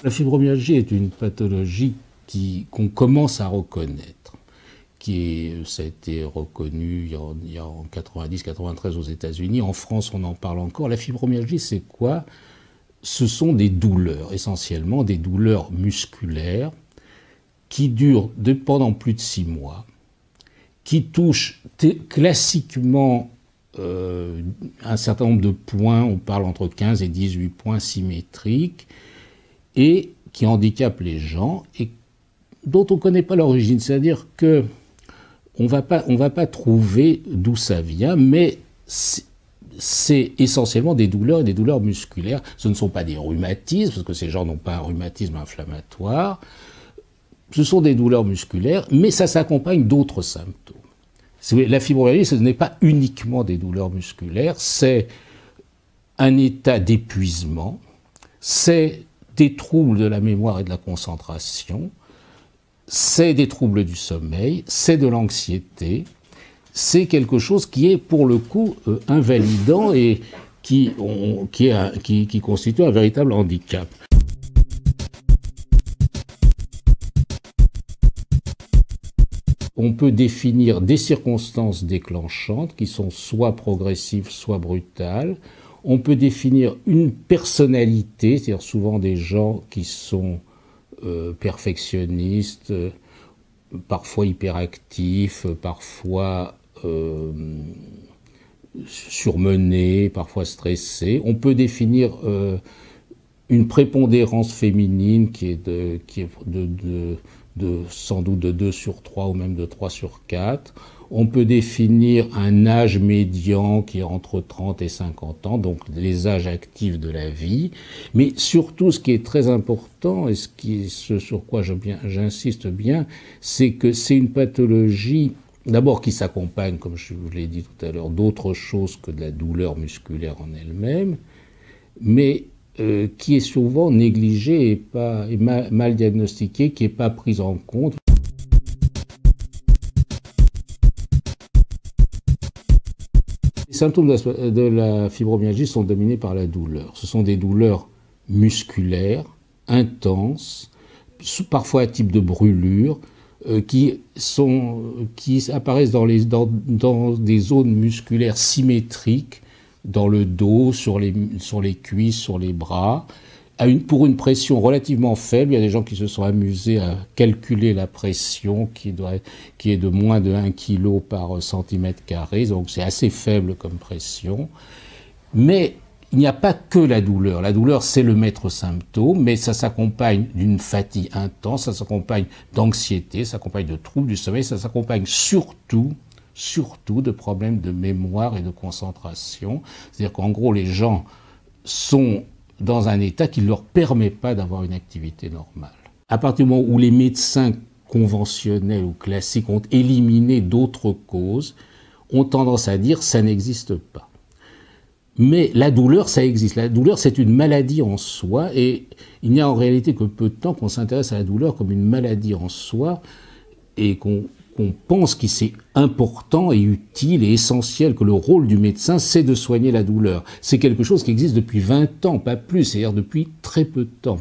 La fibromyalgie est une pathologie qu'on commence à reconnaître, ça a été reconnu il y a en 90-93 aux États-Unis. En France, on en parle encore. La fibromyalgie, c'est quoi? Ce sont des douleurs, essentiellement des douleurs musculaires, qui durent pendant plus de 6 mois, qui touchent classiquement un certain nombre de points, on parle entre 15 et 18 points symétriques, et qui handicapent les gens, et dont on ne connaît pas l'origine. C'est-à-dire que on va pas trouver d'où ça vient, mais c'est essentiellement des douleurs et des douleurs musculaires. Ce ne sont pas des rhumatismes, parce que ces gens n'ont pas un rhumatisme inflammatoire. Ce sont des douleurs musculaires, mais ça s'accompagne d'autres symptômes. La fibromyalgie, ce n'est pas uniquement des douleurs musculaires, c'est un état d'épuisement, c'est des troubles de la mémoire et de la concentration, c'est des troubles du sommeil, c'est de l'anxiété, c'est quelque chose qui est pour le coup invalidant et qui constitue un véritable handicap. On peut définir des circonstances déclenchantes qui sont soit progressives, soit brutales. On peut définir une personnalité, c'est-à-dire souvent des gens qui sont perfectionnistes, parfois hyperactifs, parfois surmenés, parfois stressés. On peut définir une prépondérance féminine qui est sans doute de 2 sur 3 ou même de 3 sur 4. On peut définir un âge médian qui est entre 30 et 50 ans, donc les âges actifs de la vie. Mais surtout, ce qui est très important, et ce sur quoi j'insiste bien, c'est que c'est une pathologie, d'abord qui s'accompagne, comme je vous l'ai dit tout à l'heure, d'autres choses que de la douleur musculaire en elle-même, mais qui est souvent négligée et mal diagnostiquée, qui n'est pas prise en compte. Les symptômes de la fibromyalgie sont dominés par la douleur. Ce sont des douleurs musculaires, intenses, parfois à type de brûlure, qui apparaissent dans des zones musculaires symétriques, dans le dos, sur les cuisses, sur les bras, pour une pression relativement faible. Il y a des gens qui se sont amusés à calculer la pression qui est de moins de 1 kg par centimètre carré, donc c'est assez faible comme pression. Mais il n'y a pas que la douleur. La douleur, c'est le maître symptôme, mais ça s'accompagne d'une fatigue intense, ça s'accompagne d'anxiété, ça s'accompagne de troubles du sommeil, ça s'accompagne surtout de problèmes de mémoire et de concentration. C'est-à-dire qu'en gros, les gens sont dans un état qui ne leur permet pas d'avoir une activité normale. À partir du moment où les médecins conventionnels ou classiques ont éliminé d'autres causes, ont tendance à dire que ça n'existe pas. Mais la douleur, ça existe. La douleur, c'est une maladie en soi, et il n'y a en réalité que peu de temps qu'on s'intéresse à la douleur comme une maladie en soi, et qu'on pense que c'est important et utile et essentiel, que le rôle du médecin, c'est de soigner la douleur. C'est quelque chose qui existe depuis 20 ans, pas plus, c'est-à-dire depuis très peu de temps.